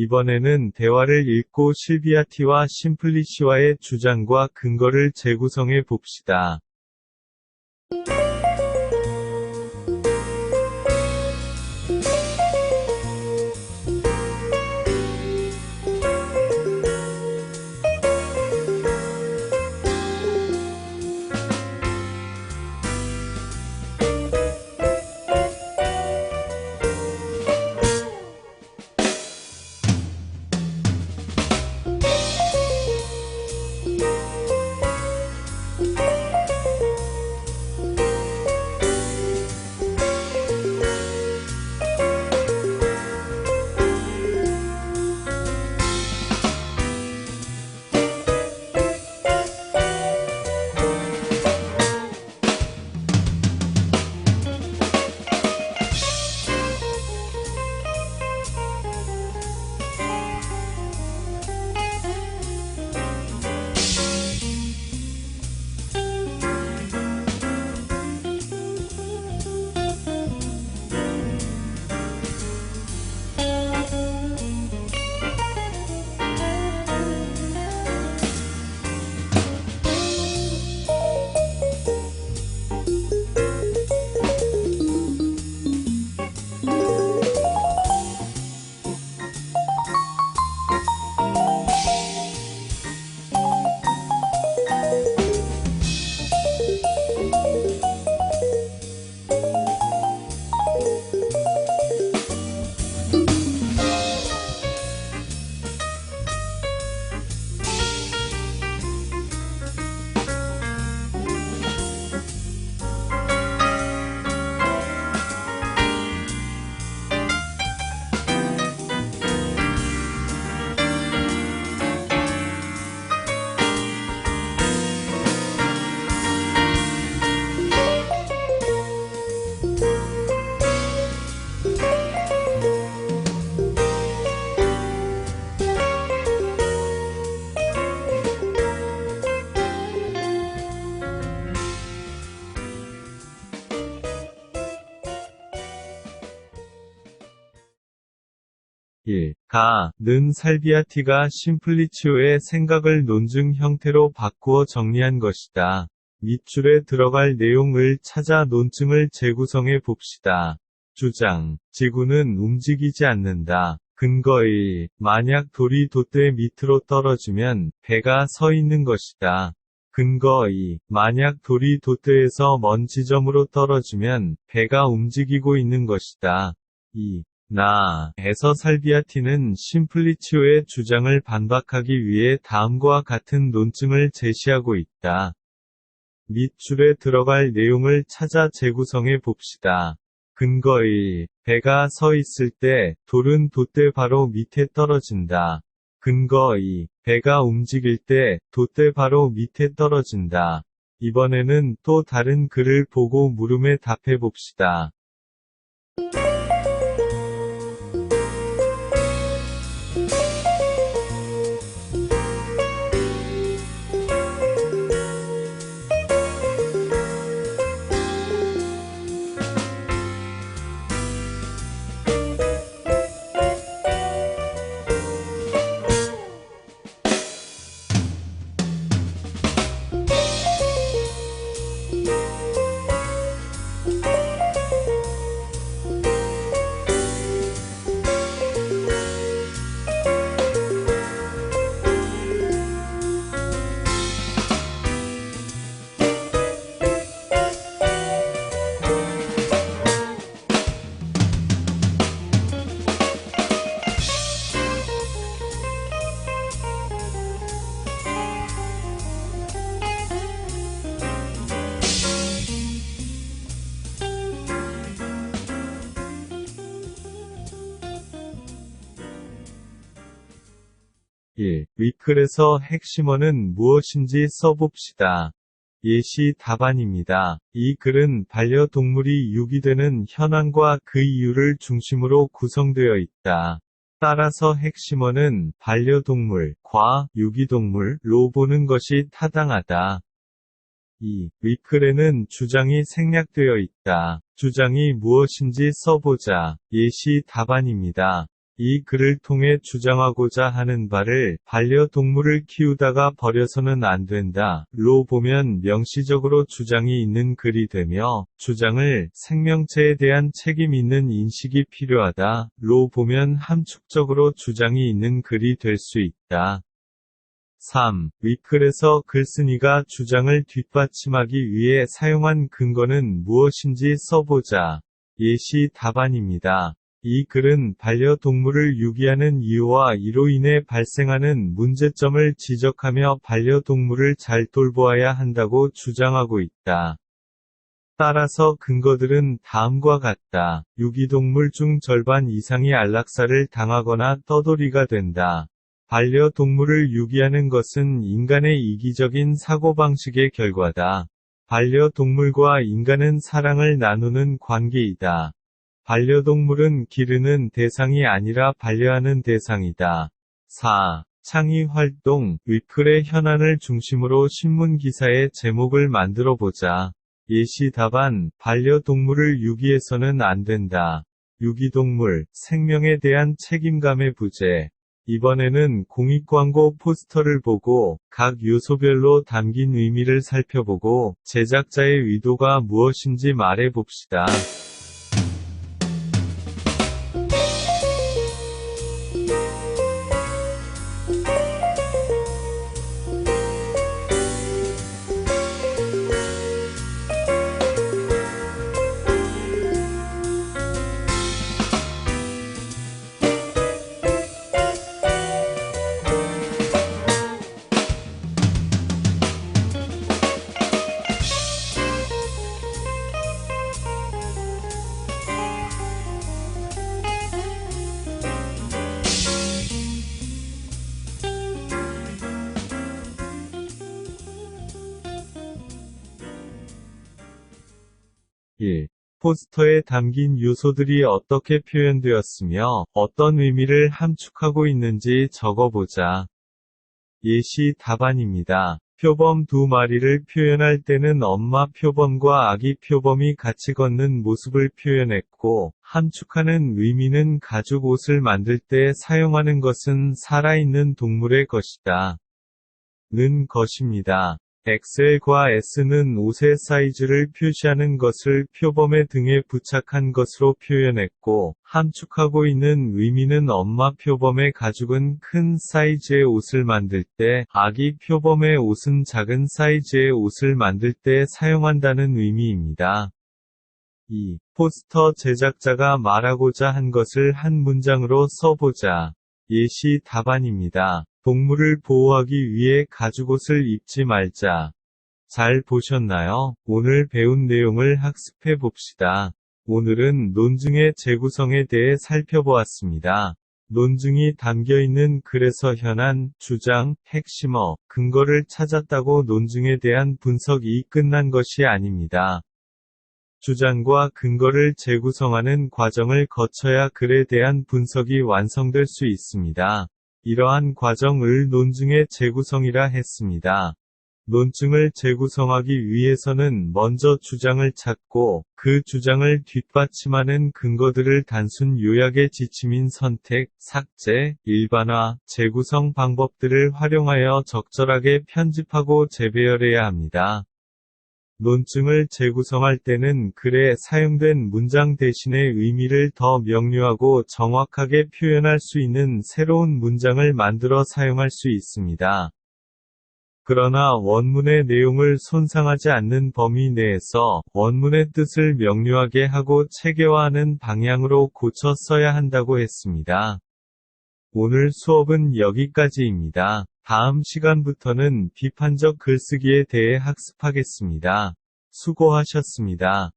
이번에는 대화를 읽고 실비아티와 심플리시와의 주장과 근거를 재구성해 봅시다. 가,는 살비아티가 심플리치오의 생각을 논증 형태로 바꾸어 정리한 것이다. 밑줄에 들어갈 내용을 찾아 논증을 재구성해 봅시다. 주장. 지구는 움직이지 않는다. 근거 1. 만약 돌이 돛대 밑으로 떨어지면 배가 서 있는 것이다. 근거 2. 만약 돌이 돛대에서 먼 지점으로 떨어지면 배가 움직이고 있는 것이다. 2. 에서 살비아티는 심플리치오의 주장을 반박하기 위해 다음과 같은 논증을 제시하고 있다. 밑줄에 들어갈 내용을 찾아 재구성해 봅시다. 근거 1. 배가 서 있을 때 돌은 돛대 바로 밑에 떨어진다. 근거 2. 배가 움직일 때 돛대 바로 밑에 떨어진다. 이번에는 또 다른 글을 보고 물음에 답해 봅시다. 위클에서 핵심어는 무엇인지 써봅시다. 예시 답안입니다. 이 글은 반려동물이 유기되는 현황과 그 이유를 중심으로 구성되어 있다. 따라서 핵심어는 반려동물, 유기동물로 보는 것이 타당하다. 2. 위클에는 주장이 생략되어 있다. 주장이 무엇인지 써보자. 예시 답안입니다. 이 글을 통해 주장하고자 하는 바를 반려동물을 키우다가 버려서는 안 된다.로 보면 명시적으로 주장이 있는 글이 되며 주장을 생명체에 대한 책임 있는 인식이 필요하다.로 보면 함축적으로 주장이 있는 글이 될 수 있다. 3. 윗글에서 글쓴이가 주장을 뒷받침하기 위해 사용한 근거는 무엇인지 써보자. 예시 답안입니다. 이 글은 반려동물을 유기하는 이유와 이로 인해 발생하는 문제점을 지적하며 반려동물을 잘 돌보아야 한다고 주장하고 있다. 따라서 근거들은 다음과 같다. 유기동물 중 절반 이상이 안락사를 당하거나 떠돌이가 된다. 반려동물을 유기하는 것은 인간의 이기적인 사고방식의 결과다. 반려동물과 인간은 사랑을 나누는 관계이다. 반려동물은 기르는 대상이 아니라 반려하는 대상이다. 4. 창의활동, 윗글의 현안을 중심으로 신문기사의 제목을 만들어보자. 예시 답안, 반려동물을 유기해서는 안 된다. 유기동물, 생명에 대한 책임감의 부재. 이번에는 공익광고 포스터를 보고 각 요소별로 담긴 의미를 살펴보고 제작자의 의도가 무엇인지 말해봅시다. 포스터에 담긴 요소들이 어떻게 표현되었으며 어떤 의미를 함축하고 있는지 적어보자. 예시 답안입니다. 표범 두 마리를 표현할 때는 엄마 표범과 아기 표범이 같이 걷는 모습을 표현했고, 함축하는 의미는 가죽 옷을 만들 때 사용하는 것은 살아있는 동물의 것이다. 는 것입니다. XL과 S는 옷의 사이즈를 표시하는 것을 표범의 등에 부착한 것으로 표현했고, 함축하고 있는 의미는 엄마 표범의 가죽은 큰 사이즈의 옷을 만들 때, 아기 표범의 옷은 작은 사이즈의 옷을 만들 때 사용한다는 의미입니다. 2. 포스터 제작자가 말하고자 한 것을 한 문장으로 써보자. 예시 답안입니다. 동물을 보호하기 위해 가죽옷을 입지 말자. 잘 보셨나요? 오늘 배운 내용을 학습해 봅시다. 오늘은 논증의 재구성에 대해 살펴보았습니다. 논증이 담겨있는 글에서 현안, 주장, 핵심어, 근거를 찾았다고 논증에 대한 분석이 끝난 것이 아닙니다. 주장과 근거를 재구성하는 과정을 거쳐야 글에 대한 분석이 완성될 수 있습니다. 이러한 과정을 논증의 재구성이라 했습니다. 논증을 재구성하기 위해서는 먼저 주장을 찾고 그 주장을 뒷받침하는 근거들을 단순 요약의 지침인 선택, 삭제, 일반화, 재구성 방법들을 활용하여 적절하게 편집하고 재배열해야 합니다. 논증을 재구성할 때는 글에 사용된 문장 대신에 의미를 더 명료하고 정확하게 표현할 수 있는 새로운 문장을 만들어 사용할 수 있습니다. 그러나 원문의 내용을 손상하지 않는 범위 내에서 원문의 뜻을 명료하게 하고 체계화하는 방향으로 고쳐 써야 한다고 했습니다. 오늘 수업은 여기까지입니다. 다음 시간부터는 비판적 글쓰기에 대해 학습하겠습니다. 수고하셨습니다.